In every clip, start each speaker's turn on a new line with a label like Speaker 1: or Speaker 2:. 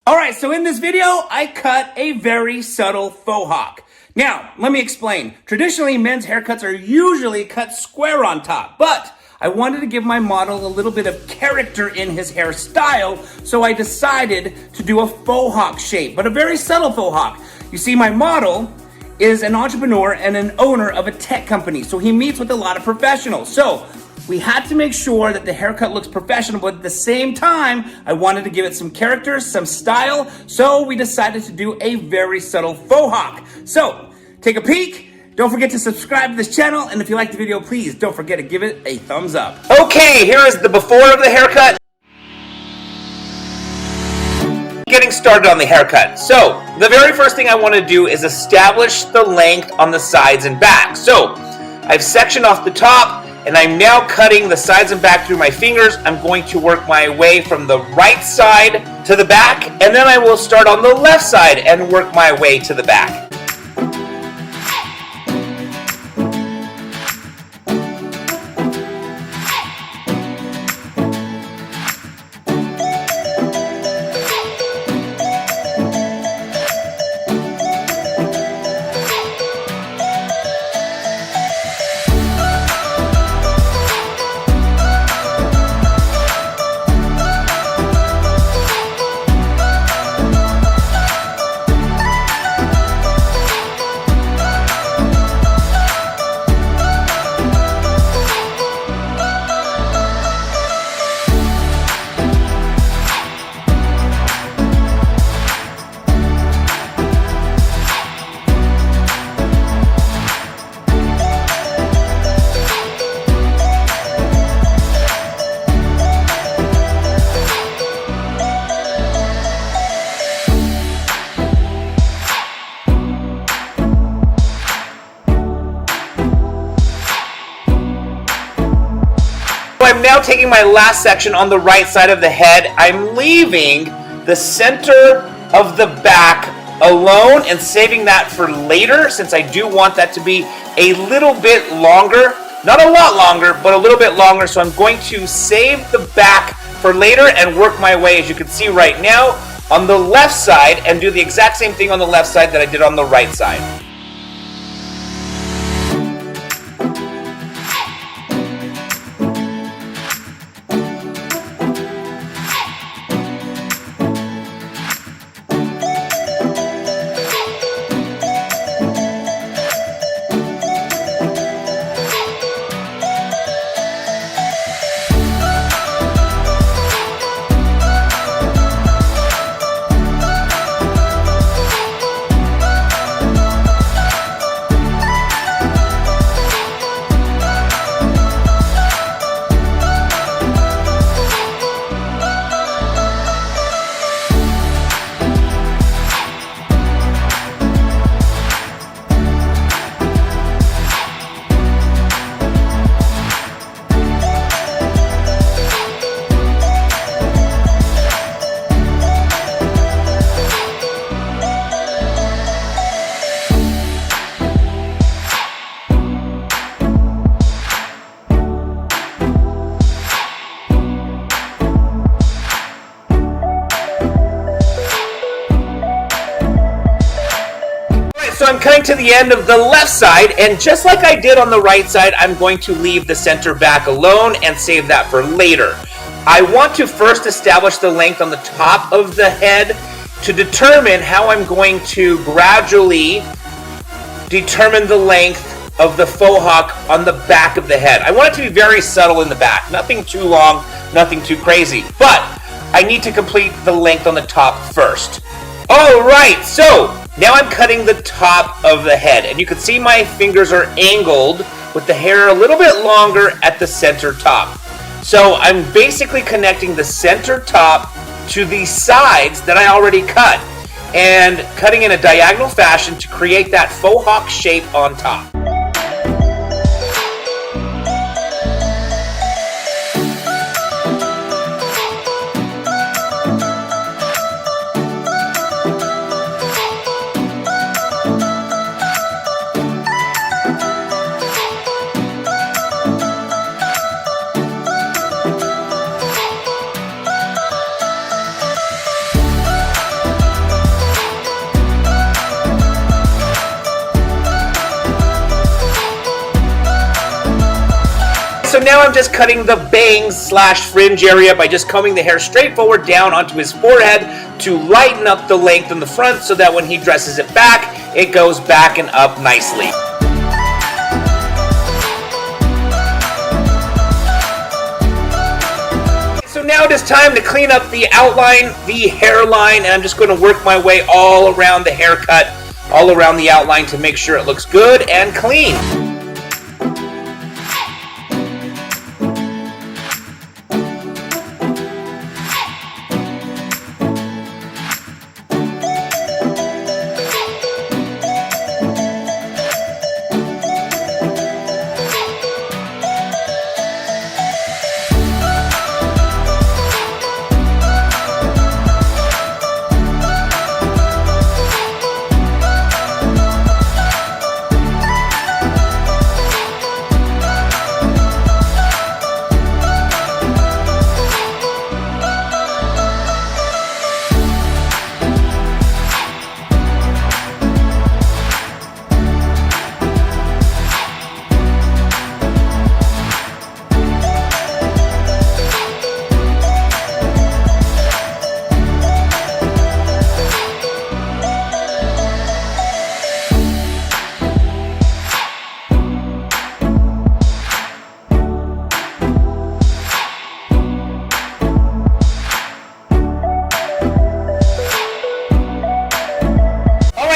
Speaker 1: Alright, so in this video, I cut a very subtle faux hawk. Now, let me explain. Traditionally, men's haircuts are usually cut square on top, but I wanted to give my model a little bit of character in his hairstyle, so I decided to do a faux hawk shape, but a very subtle faux hawk. You see, my model is an entrepreneur and an owner of a tech company, so he meets with a lot of professionals. So we had to make sure that the haircut looks professional, but at the same time, I wanted to give it some character, some style, so we decided to do a very subtle faux hawk. So, take a peek. Don't forget to subscribe to this channel, and if you like the video, please don't forget to give it a thumbs up. Okay, here is the before of the haircut. Getting started on the haircut. So, the very first thing I want to do is establish the length on the sides and back. So, I've sectioned off the top, and I'm now cutting the sides and back through my fingers. I'm going to work my way from the right side to the back, and then I will start on the left side and work my way to the back. I'm now taking my last section on the right side of the head. I'm leaving the center of the back alone and saving that for later, since I do want that to be a little bit longer. Not a lot longer, but a little bit longer. So I'm going to save the back for later and work my way, as you can see right now, on the left side and do the exact same thing on the left side that I did on the right side. So I'm cutting to the end of the left side, and just like I did on the right side, I'm going to leave the center back alone and save that for later. I want to first establish the length on the top of the head to determine how I'm going to gradually determine the length of the faux hawk on the back of the head. I want it to be very subtle in the back, nothing too long, nothing too crazy, but I need to complete the length on the top first. Alright, so now I'm cutting the top of the head, and you can see my fingers are angled with the hair a little bit longer at the center top. So I'm basically connecting the center top to the sides that I already cut and cutting in a diagonal fashion to create that faux hawk shape on top. So now I'm just cutting the bangs slash fringe area by just combing the hair straight forward down onto his forehead to lighten up the length in the front so that when he dresses it back, it goes back and up nicely. So now it is time to clean up the outline, the hairline, and I'm just going to work my way all around the haircut, all around the outline to make sure it looks good and clean.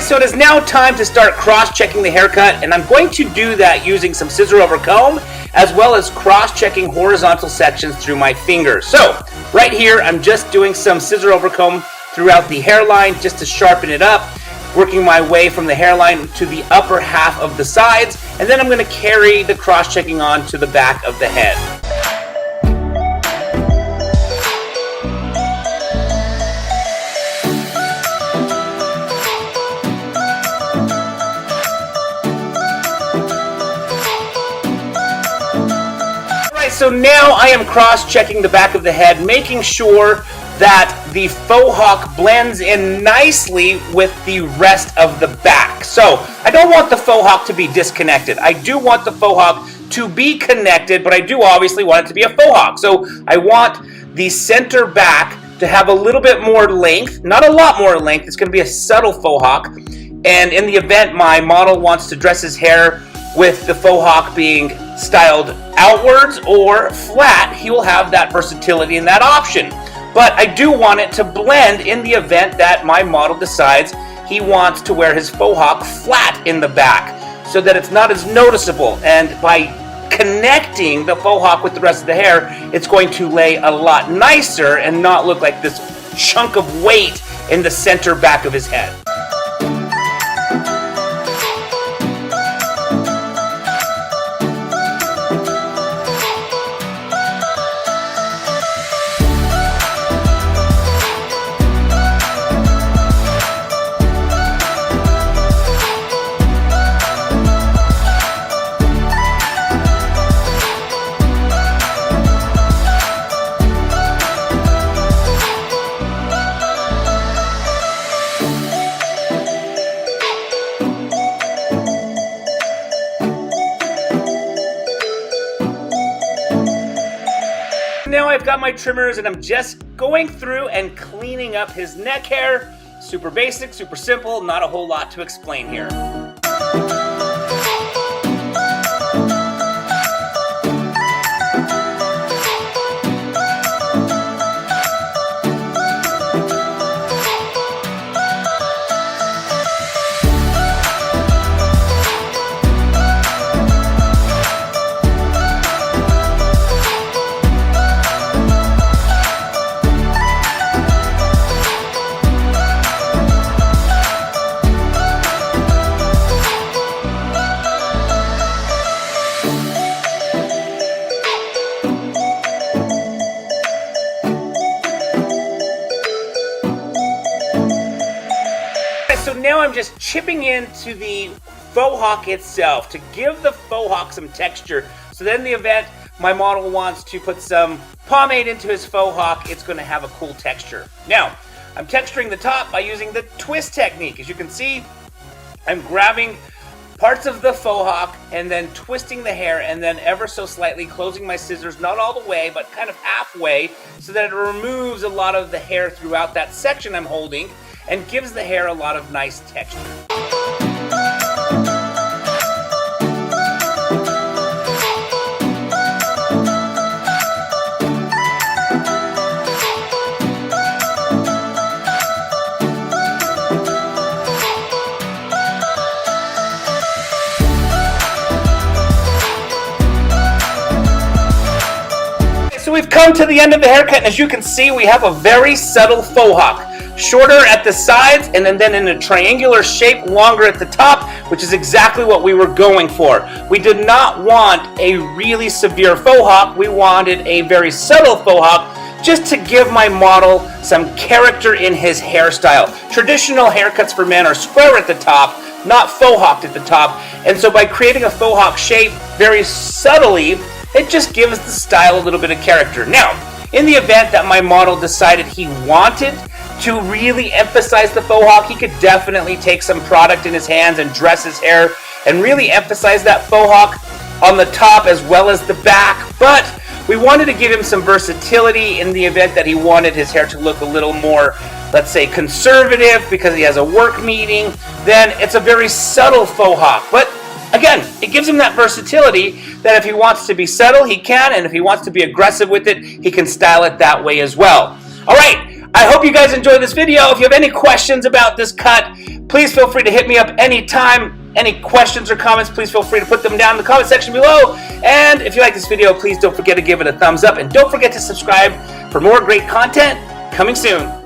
Speaker 1: So it is now time to start cross-checking the haircut, and I'm going to do that using some scissor over comb, as well as cross-checking horizontal sections through my fingers. So right here, I'm just doing some scissor over comb throughout the hairline just to sharpen it up, working my way from the hairline to the upper half of the sides, and then I'm going to carry the cross-checking on to the back of the head. So now I am cross-checking the back of the head, making sure that the Fohawk blends in nicely with the rest of the back. So I don't want the Fohawk to be disconnected. I do want the Fohawk to be connected, but I do obviously want it to be a Fohawk. So I want the center back to have a little bit more length, not a lot more length. It's going to be a subtle Fohawk. And in the event my model wants to dress his hair with the Fohawk being styled outwards or flat, he will have that versatility and that option. But I do want it to blend in the event that my model decides he wants to wear his Fohawk flat in the back so that it's not as noticeable. And by connecting the Fohawk with the rest of the hair, it's going to lay a lot nicer and not look like this chunk of weight in the center back of his head. Now I've got my trimmers and I'm just going through and cleaning up his neck hair. Super basic, super simple, not a whole lot to explain here. So now I'm just chipping into the Fohawk itself to give the Fohawk some texture. So then in the event my model wants to put some pomade into his Fohawk, it's going to have a cool texture. Now, I'm texturing the top by using the twist technique. As you can see, I'm grabbing parts of the Fohawk and then twisting the hair and then ever so slightly closing my scissors, not all the way, but kind of halfway, so that it removes a lot of the hair throughout that section I'm holding and gives the hair a lot of nice texture. So we've come to the end of the haircut, and as you can see, we have a very subtle faux hawk. Shorter at the sides, and then in a triangular shape, longer at the top, which is exactly what we were going for. We did not want a really severe faux hawk. We wanted a very subtle faux hawk, just to give my model some character in his hairstyle. Traditional haircuts for men are square at the top, not faux hawked at the top, and so by creating a faux hawk shape very subtly, it just gives the style a little bit of character. Now, in the event that my model decided he wanted to really emphasize the faux hawk, he could definitely take some product in his hands and dress his hair and really emphasize that faux hawk on the top as well as the back. But we wanted to give him some versatility in the event that he wanted his hair to look a little more, let's say, conservative because he has a work meeting. Then it's a very subtle faux hawk. But again, it gives him that versatility that if he wants to be subtle, he can, and if he wants to be aggressive with it, he can style it that way as well. All right, I hope you guys enjoyed this video. If you have any questions about this cut, please feel free to hit me up anytime. Any questions or comments, please feel free to put them down in the comment section below. And if you like this video, please don't forget to give it a thumbs up, and don't forget to subscribe for more great content coming soon.